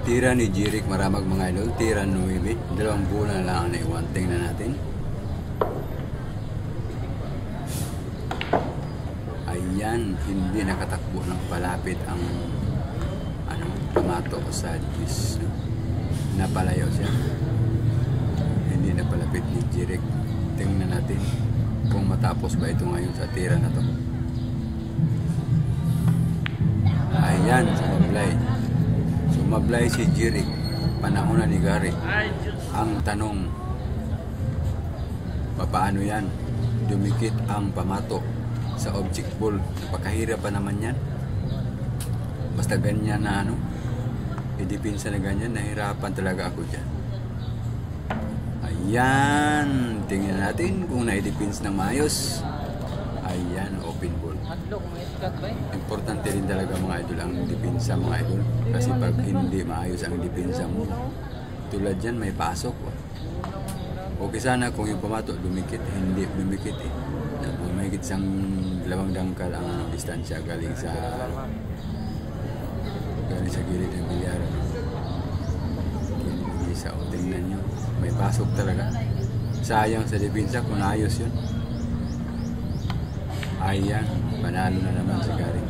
Tira ni Jeric Maramag mga idol, tira 9. 2 bola na lang ang naiwan. Tingnan natin. Ayan, hindi nakatakbo ng palapit ang pamato sa Diyos. Napalayo siya. Hindi napalapit ni Jeric. Tingnan natin kung matapos ba ito ngayon sa tira na to. Ayan, sumablay si Jeric. Panahon na ni Gary. Ang tanong, paano yan? Dumikit ang pamato sa object ball. Napakahirap pa naman yan. Basta ganyan na idipinsa na ganyan, nahirapan talaga ako dyan. Ayan, tingnan natin kung naidipins ng maayos. Ayan, open ball. Importante rin talaga mga idol ang dipinsa mga idol. Kasi pag hindi maayos ang dipinsa mo, tulad dyan may pasok. Okay sana kung yung pamato dumikit, hindi dumikit eh. Mahigit siyang 2 dangkal ang distansya galing sa gilid ng bilyar. Isa o tingnan nyo, may pasok talaga. Sayang sa dipinsa kung ayos yun. Ayan, panalo na naman si Gary.